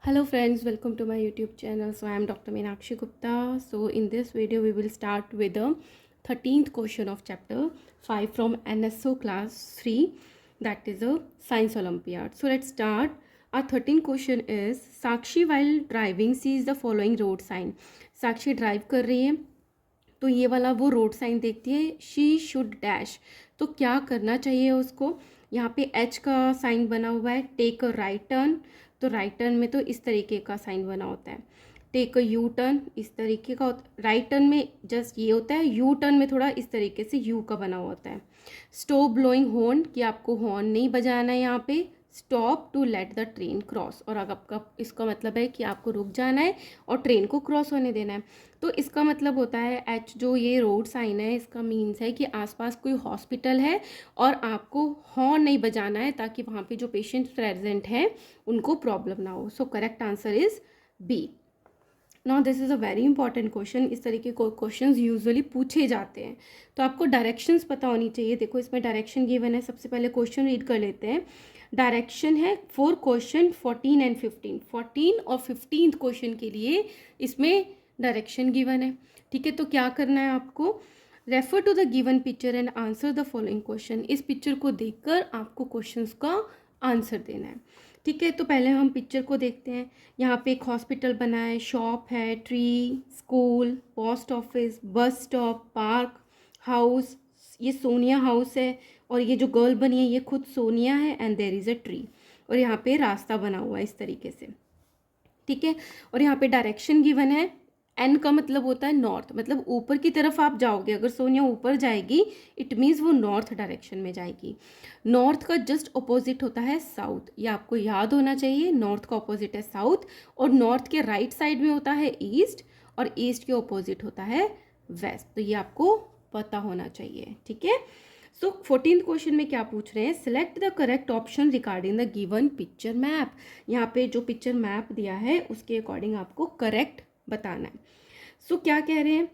Hello friends, welcome to my YouTube channel. So I am Dr. Meenakshi Gupta. So in this video we will start with the 13th question of chapter 5 from NSO class 3, that is a science olympiad. So let's start. Our 13th question is Sakshi while driving sees the following road sign. Sakshi drive कर रही है तो ये वाला वो road sign देखती है, she should dash, तो क्या करना चाहिए उसको। यहाँ पे एच का साइन बना हुआ है, टेक अ राइट टर्न, तो राइट टर्न में तो इस तरीके का साइन बना होता है। टेक अ यू टर्न इस तरीके का होता है, राइट टर्न में जस्ट ये होता है, यू टर्न में थोड़ा इस तरीके से यू का बना हुआ होता है। स्टॉप ब्लोइंग हॉर्न, कि आपको हॉर्न नहीं बजाना है यहाँ पे। Stop to let the train cross, और अगर आपका इसका मतलब है कि आपको रुक जाना है और ट्रेन को क्रॉस होने देना है। तो इसका मतलब होता है एच, जो ये रोड साइन है इसका मीन्स है कि आसपास कोई हॉस्पिटल है और आपको हॉर्न नहीं बजाना है ताकि वहाँ पे जो पेशेंट प्रेजेंट हैं उनको प्रॉब्लम ना हो। So correct answer is B. Now this is a very important question. इस तरीके के क्वेश्चन यूजुअली पूछे जाते हैं, तो आपको डायरेक्शंस पता होनी चाहिए। देखो इसमें डायरेक्शन गिवन है, सबसे पहले क्वेश्चन रीड कर लेते हैं। डायरेक्शन है फॉर क्वेश्चन 14 एंड 15, 14 और 15 क्वेश्चन के लिए इसमें डायरेक्शन गिवन है। ठीक है, तो क्या करना है आपको, refer to the given picture and answer the following question. इस पिक्चर को देखकर आपको क्वेश्चंस का आंसर देना है। ठीक है, तो पहले हम पिक्चर को देखते हैं। यहाँ पे एक हॉस्पिटल बना है, शॉप है, tree, school, post office, bus stop, park, house, ये सोनिया हाउस है, और ये जो गर्ल बनी है ये खुद सोनिया है, and there is a tree, और यहाँ पे रास्ता बना हुआ है इस तरीके से। ठीक है, और यहाँ पे डायरेक्शन गिवन है। एन का मतलब होता है नॉर्थ, मतलब ऊपर की तरफ आप जाओगे। अगर सोनिया ऊपर जाएगी इट मीन्स वो नॉर्थ डायरेक्शन में जाएगी। नॉर्थ का जस्ट अपोजिट होता है साउथ, ये आपको याद होना चाहिए। नॉर्थ का अपोजिट है साउथ, और नॉर्थ के राइट साइड में होता है ईस्ट, और ईस्ट के अपोजिट होता है वेस्ट, तो ये आपको पता होना चाहिए। ठीक है, सो 14th क्वेश्चन में क्या पूछ रहे हैं, select the correct option regarding the given picture map. यहाँ पे जो पिक्चर मैप दिया है उसके अकॉर्डिंग आपको करेक्ट बताना है। सो क्या कह रहे हैं,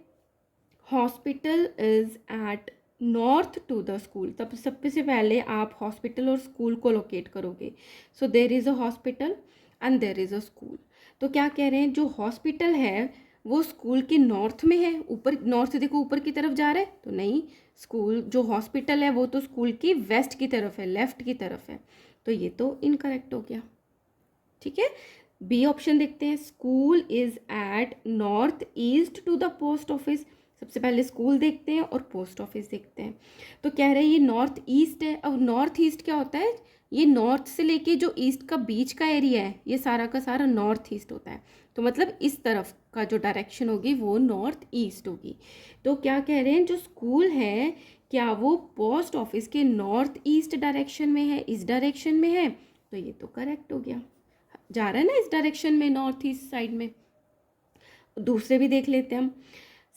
hospital is at north to the school, तब सबसे पहले आप हॉस्पिटल और स्कूल को लोकेट करोगे। So there is a hospital and there is a school. तो क्या कह रहे हैं, जो हॉस्पिटल है वो स्कूल के नॉर्थ में है, ऊपर नॉर्थ देखो ऊपर की तरफ जा रहा है तो नहीं, स्कूल जो हॉस्पिटल है वो तो स्कूल की वेस्ट की तरफ है, लेफ्ट की तरफ है, तो ये तो इनकरेक्ट हो गया। ठीक है, बी ऑप्शन देखते हैं, school is at north east to the post office. सबसे पहले स्कूल देखते हैं और पोस्ट ऑफिस देखते हैं। तो कह रहे हैं ये नॉर्थ ईस्ट है। अब नॉर्थ ईस्ट क्या होता है, ये नॉर्थ से लेके जो ईस्ट का बीच का एरिया है ये सारा का सारा नॉर्थ ईस्ट होता है, तो मतलब इस तरफ का जो डायरेक्शन होगी वो नॉर्थ ईस्ट होगी। तो क्या कह रहे हैं, जो स्कूल है क्या वो पोस्ट ऑफिस के नॉर्थ ईस्ट डायरेक्शन में है, इस डायरेक्शन में है, तो ये तो करेक्ट हो गया, जा रहा है ना इस डायरेक्शन में, नॉर्थ ईस्ट साइड में। दूसरे भी देख लेते हैं हम।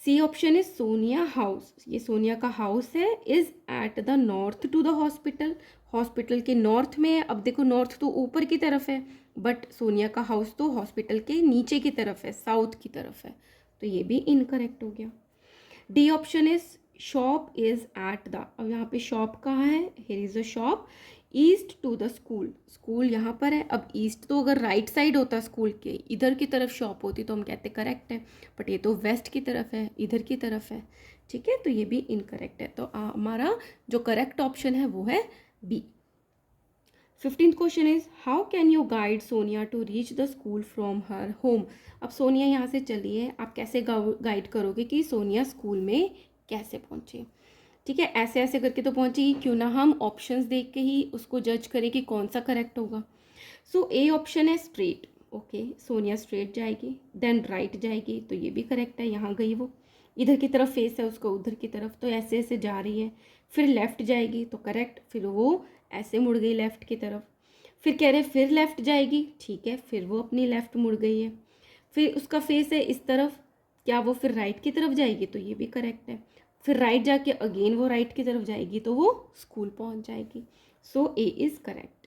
C option is Sonia house, ये सोनिया का हाउस है, is at the north to the hospital, hospital के नॉर्थ में है। अब देखो नॉर्थ तो ऊपर की तरफ है, बट सोनिया का हाउस तो हॉस्पिटल के नीचे की तरफ है, साउथ की तरफ है, तो ये भी इनकरेक्ट हो गया। D option is shop is at the, अब यहाँ पे शॉप कहाँ है, here is a shop, east to the school, school यहाँ पर है। अब ईस्ट तो अगर राइट साइड होता स्कूल के, इधर की तरफ शॉप होती तो हम कहते करेक्ट है, बट ये तो वेस्ट की तरफ है, इधर की तरफ है। ठीक है, तो ये भी इनकरेक्ट है, तो हमारा जो करेक्ट ऑप्शन है वो है B. 15th question is how can you guide Sonia to reach the school from her home. अब सोनिया यहाँ से चली है, आप कैसे गाइड करोगे कि सोनिया स्कूल में कैसे पहुँचे। ठीक है, ऐसे ऐसे करके तो पहुँचेगी, क्यों ना हम ऑप्शंस देख के ही उसको जज करें कि कौन सा करेक्ट होगा। सो ए ऑप्शन है स्ट्रेट, ओके सोनिया स्ट्रेट जाएगी, देन राइट जाएगी, तो ये भी करेक्ट है, यहाँ गई वो, इधर की तरफ फेस है उसको, उधर की तरफ, तो ऐसे ऐसे जा रही है। फिर लेफ़्ट जाएगी तो करेक्ट, फिर वो ऐसे मुड़ गई लेफ़्ट की तरफ। फिर कह रहे फिर लेफ़्ट जाएगी, ठीक है, फिर वो अपनी लेफ़्ट मुड़ गई है। फिर उसका फेस है इस तरफ, क्या वो फिर राइट की तरफ जाएगी, तो ये भी करेक्ट है। फिर राइट जाके अगेन वो राइट की तरफ जाएगी तो वो स्कूल पहुंच जाएगी। सो ए इज़ करेक्ट।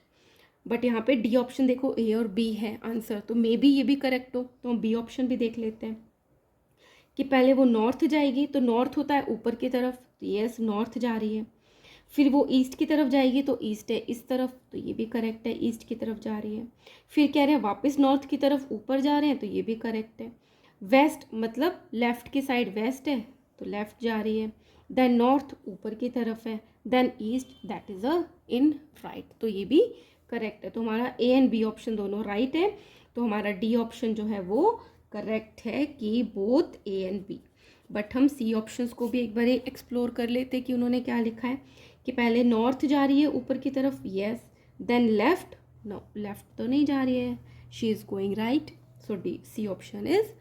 बट यहाँ पे डी ऑप्शन देखो, ए और बी है आंसर, तो मे बी ये भी करेक्ट हो, तो हम बी ऑप्शन भी देख लेते हैं कि पहले वो नॉर्थ जाएगी, तो नॉर्थ होता है ऊपर की तरफ, तो यस नॉर्थ जा रही है। फिर वो ईस्ट की तरफ जाएगी तो ईस्ट है इस तरफ, तो ये भी करेक्ट है, ईस्ट की तरफ जा रही है। फिर कह रहे हैं वापस नॉर्थ की तरफ ऊपर जा रहे हैं, तो ये भी करेक्ट है। वेस्ट मतलब लेफ्ट की साइड वेस्ट है, तो लेफ्ट जा रही है। देन नॉर्थ ऊपर की तरफ है, then east that is a in right, तो ये भी करेक्ट है। तो हमारा ए एंड बी ऑप्शन दोनों राइट है। तो हमारा डी ऑप्शन जो है वो करेक्ट है कि both A and B. But हम सी ऑप्शंस को भी एक बार एक्सप्लोर कर लेते हैं कि उन्होंने क्या लिखा है। कि पहले नॉर्थ जा रही है ऊपर की तरफ, yes. Then left, no left तो नहीं जा रही है, she is going right. So D, C option is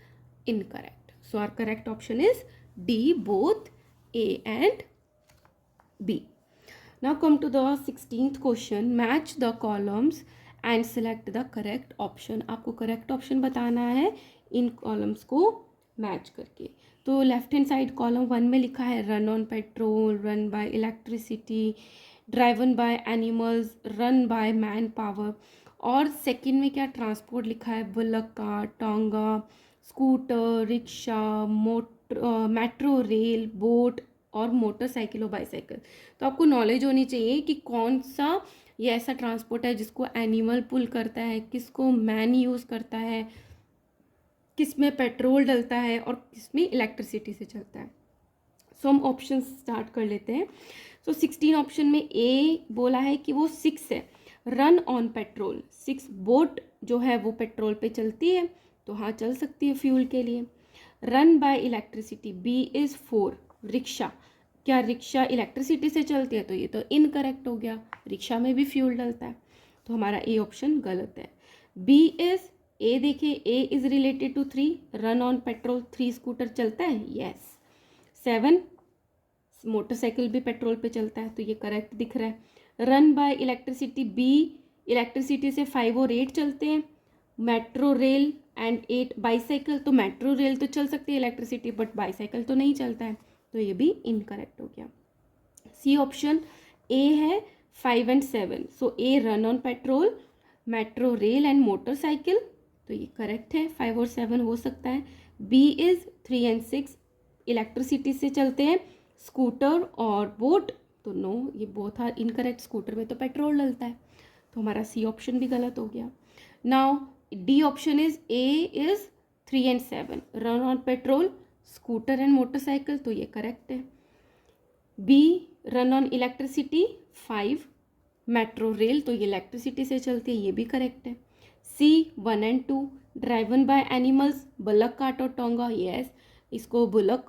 incorrect. So our correct option is D, both A and B. Now come to the 16th question. Match the columns and select the correct option. आपको correct option बताना है इन columns को match करके। तो left hand side column 1 में लिखा है run on petrol, run by electricity, driven by animals, run by man power. और सेकंड में क्या ट्रांसपोर्ट लिखा है, bullock car, tonga, scooter, rickshaw, metro rail, boat और मोटरसाइकिल और बाईसाइकिल। तो आपको नॉलेज होनी चाहिए कि कौन सा ये ऐसा ट्रांसपोर्ट है जिसको एनिमल पुल करता है, किसको मैन यूज़ करता है, किस में पेट्रोल डलता है और किस में इलेक्ट्रिसिटी से चलता है। सो हम ऑप्शन स्टार्ट कर लेते हैं। सो 16 ऑप्शन में ए बोला है कि वो 6 है, रन ऑन पेट्रोल। 6 बोट जो है वो पेट्रोल पे चलती है, तो हाँ चल सकती है फ्यूल के लिए। Run by electricity, B is 4, rickshaw. क्या रिक्शा इलेक्ट्रिसिटी से चलती है, तो ये तो इनकरेक्ट हो गया, रिक्शा में भी फ्यूल डलता है, तो हमारा ए ऑप्शन गलत है। बी इज़, ए देखिए, A is related to 3, run on petrol, 3 scooter चलता है, यस। 7 मोटरसाइकिल भी पेट्रोल पे चलता है, तो ये करेक्ट दिख रहा है। Run by electricity, B, electricity से 5 और 8 चलते हैं। मेट्रो रेल एंड 8 बाईसाइकिल, तो मेट्रो रेल तो चल सकती है इलेक्ट्रिसिटी, बट बाईसाइकिल तो नहीं चलता है, तो ये भी इनकरेक्ट हो गया। सी ऑप्शन ए है 5 and 7। So A run on petrol, metro rail and motorcycle, तो ये करेक्ट है, 5 और 7 हो सकता है। बी इज़ 3 एंड 6, इलेक्ट्रिसिटी से चलते हैं, स्कूटर और बोट, तो नो, ये बोथ आर इनकरेक्ट, स्कूटर में तो पेट्रोल डलता है, तो हमारा सी ऑप्शन भी गलत हो गया। Now D option is, A is 3 and 7, run on petrol, scooter and motorcycle, तो ये करेक्ट है। Be run on electricity 5, metro rail, तो ये इलेक्ट्रिसिटी से चलती है, ये भी करेक्ट है। सी 1 and 2, driven by animals, bullock cart और टोंगा, यस, इसको बुलक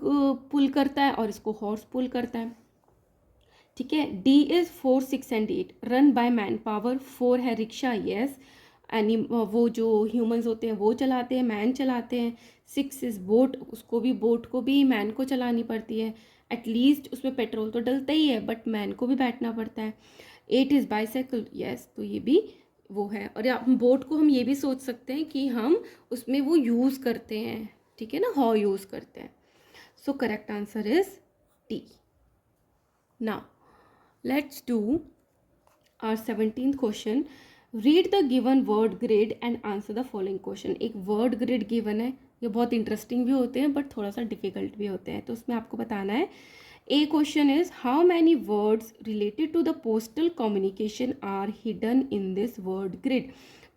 पुल करता है और इसको हॉर्स पुल करता है, ठीक है। D is 4, 6 and 8, run by man power, 4 है रिक्शा, यस, वो जो ह्यूमंस होते हैं वो चलाते हैं, मैन चलाते हैं। 6 इज़ बोट, उसको भी, बोट को भी मैन को चलानी पड़ती है, एटलीस्ट उसमें पेट्रोल तो डलता ही है, बट मैन को भी बैठना पड़ता है। 8 इज़ बाईसाइकिल, यस, तो ये भी वो है। और बोट को हम ये भी सोच सकते हैं कि हम उसमें वो यूज़ करते हैं, ठीक है ना, हॉ यूज़ करते हैं। So correct answer is D. Now let's do our 17th question. Read the given word grid and answer the following question. एक वर्ड ग्रिड गिवन है, ये बहुत इंटरेस्टिंग भी होते हैं बट थोड़ा सा डिफिकल्ट भी होते हैं, तो उसमें आपको बताना है। A question is, how many words related to the postal communication are hidden in this word grid.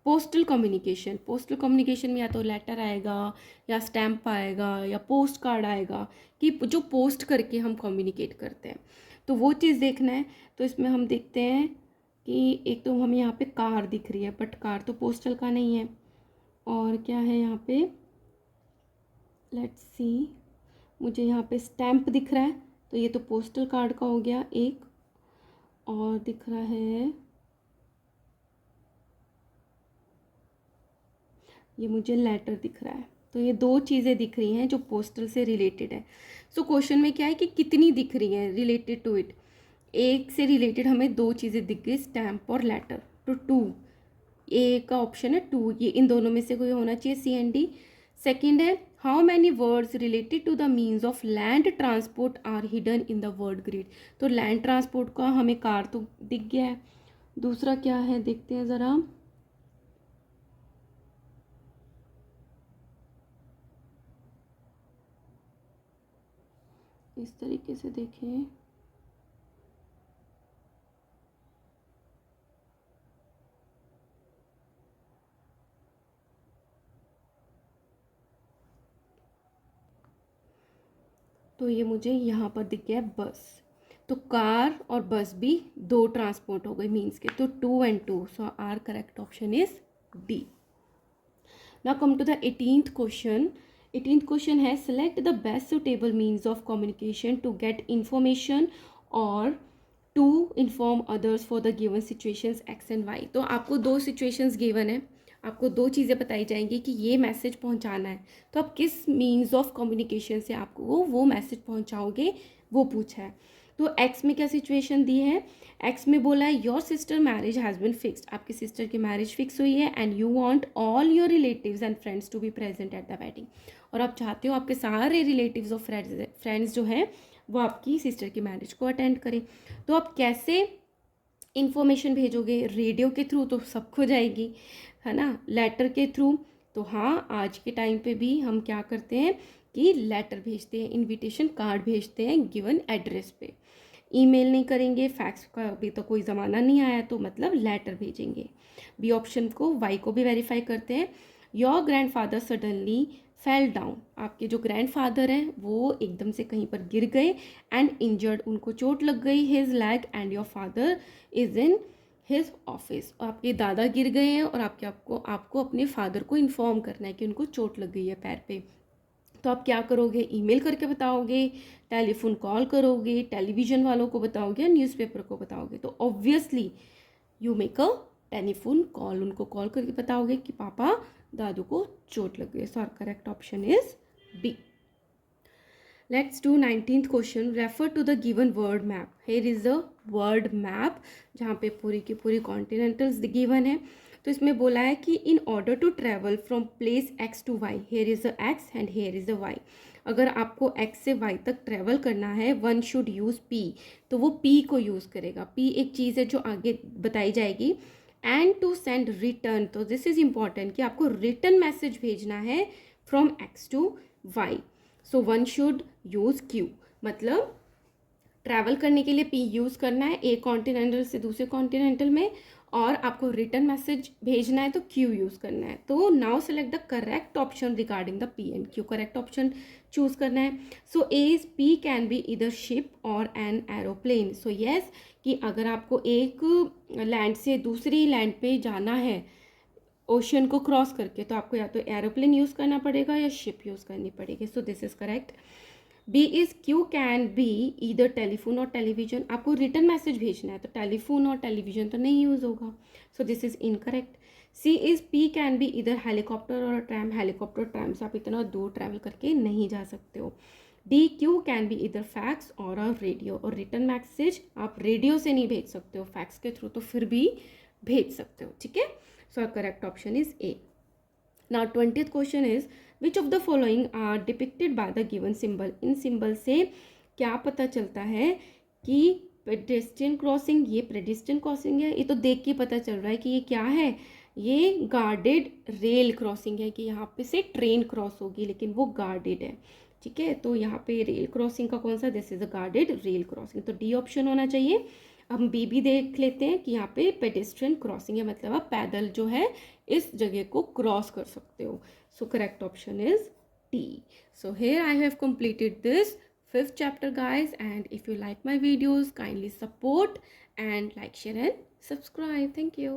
Postal communication में या तो लेटर आएगा या स्टैम्प आएगा या पोस्ट कार्ड आएगा, कि जो पोस्ट करके हम कम्युनिकेट करते हैं, तो वो चीज़ देखना है। तो इसमें हम देखते हैं कि एक तो हमें यहाँ पे कार दिख रही है, बट कार तो पोस्टल का नहीं है। और क्या है यहाँ पे, लेट्स सी, मुझे यहाँ पे स्टैम्प दिख रहा है, तो ये तो पोस्टल कार्ड का हो गया एक। और दिख रहा है, ये मुझे लेटर दिख रहा है, तो ये 2 चीज़ें दिख रही हैं जो पोस्टल से रिलेटेड है। सो क्वेश्चन में क्या है कि कितनी दिख रही हैं रिलेटेड टू इट। एक से रिलेटेड हमें 2 चीज़ें दिख गई, स्टैम्प और लेटर, तो 2, ए का ऑप्शन है 2, ये इन दोनों में से कोई होना चाहिए, सी एंड डी। सेकेंड है, how many words related to the means of land transport are hidden in the word grid. तो लैंड ट्रांसपोर्ट का हमें कार तो दिख गया है। दूसरा क्या है, देखते हैं ज़रा, इस तरीके से देखें, तो ये मुझे यहाँ पर दिख गया बस, तो कार और बस भी दो ट्रांसपोर्ट हो गए मीन्स के, तो 2 and 2, so our correct option is D. Now come to the 18th question. 18th question है select the best suitable means of communication to get information or to inform others for the given situations x and y. तो आपको दो situations given है, आपको दो चीज़ें बताई जाएंगी कि ये मैसेज पहुंचाना है, तो आप किस मीन्स ऑफ कम्युनिकेशन से आपको वो मैसेज पहुंचाओगे वो पूछा है. तो एक्स में क्या सिचुएशन दी है, एक्स में बोला है your sister marriage has been fixed, आपकी सिस्टर की मैरिज फिक्स हुई है and you want all your relatives and friends to be present at the wedding, और आप चाहते हो आपके सारे रिलेटिव्स और फ्रेंड्स जो हैं वो आपकी सिस्टर की मैरिज को अटेंड करें. तो आप कैसे इन्फॉर्मेशन भेजोगे, रेडियो के थ्रू तो सबको जाएगी है ना, लेटर के थ्रू, तो हाँ आज के टाइम पे भी हम क्या करते हैं कि लेटर भेजते हैं, इनविटेशन कार्ड भेजते हैं गिवन एड्रेस पे, ईमेल नहीं करेंगे, फैक्स का अभी तो कोई ज़माना नहीं आया, तो मतलब लेटर भेजेंगे. बी ऑप्शन को, वाई को भी वेरीफाई करते हैं. Your grandfather suddenly fell down, आपके जो ग्रैंडफादर हैं वो एकदम से कहीं पर गिर गए एंड इंजर्ड, उनको चोट लग गई, his leg and your father is in his office, आपके दादा गिर गए हैं और आपको अपने फादर को इन्फॉर्म करना है कि उनको चोट लग गई है पैर पे. तो आप क्या करोगे, ईमेल करके बताओगे, टेलीफोन कॉल करोगे, टेलीविज़न वालों को बताओगे, न्यूज़पेपर को बताओगे. तो obviously you make a telephone call, उनको कॉल करके बताओगे कि पापा दादू को चोट लग गई. So our correct option is B. Let's do 19th question. Refer to the given word map. Here is a word map जहाँ पे पूरी की पूरी कॉन्टिनेंटल्स गिवन है. तो इसमें बोला है कि in order to travel from place X to Y, here is a X and here is a Y. अगर आपको एक्स से वाई तक ट्रैवल करना है, वन शुड यूज़ पी, तो वो पी को यूज़ करेगा. पी एक चीज़ है जो आगे बताई जाएगी. एंड टू सेंड रिटर्न, तो दिस इज़ इम्पॉर्टेंट कि आपको रिटर्न मैसेज भेजना है from X to Y, so one should use Q. मतलब ट्रैवल करने के लिए पी यूज़ करना है एक कॉन्टिनेंटल से दूसरे कॉन्टिनेंटल में, और आपको रिटर्न मैसेज भेजना है तो क्यू यूज़ करना है. तो now select the correct option regarding the P and Q. Correct option choose करना है. सो ए इज पी कैन बी इधर शिप और एन एरोप्लेन. सो येस, कि अगर आपको एक लैंड से दूसरी लैंड पे जाना है ओशन को क्रॉस करके, तो आपको या तो एरोप्लेन यूज़ करना पड़ेगा या शिप यूज़ करनी पड़ेगी. So this is correct. B is Q can be either telephone और टेलीविजन. आपको रिटर्न मैसेज भेजना है तो टेलीफोन और टेलीविजन तो नहीं यूज़ होगा, so this is incorrect. C is P can be either helicopter और ट्रैम. हेलीकॉप्टर ट्रैम से आप इतना दूर ट्रैवल करके नहीं जा सकते हो. डी क्यू कैन बी इधर फैक्स और रेडियो. और रिटर्न मैसेज आप रेडियो से नहीं भेज सकते हो, फैक्स के थ्रू तो फिर भी भेज सकते हो. ठीक है, so correct option is A. Now 20th question is which of the following are depicted by the given symbol. इन सिंबल से क्या पता चलता है कि पेडेस्ट्रियन क्रॉसिंग, ये पेडेस्ट्रियन क्रॉसिंग है, ये तो देख के पता चल रहा है कि ये क्या है, ये गार्डेड रेल क्रॉसिंग है कि यहाँ पे से ट्रेन क्रॉस होगी लेकिन वो गार्डेड है. ठीक है, तो यहाँ पे रेल क्रॉसिंग का कौन सा, this is a guarded rail crossing, तो डी ऑप्शन होना चाहिए. हम बी भी देख लेते हैं कि यहाँ पे पेडेस्ट्रियन क्रॉसिंग है, मतलब आप पैदल जो है इस जगह को क्रॉस कर सकते हो. So correct option is D. So here I have completed this 5th chapter guys, and if you like my videos kindly support and like, share and subscribe. Thank you.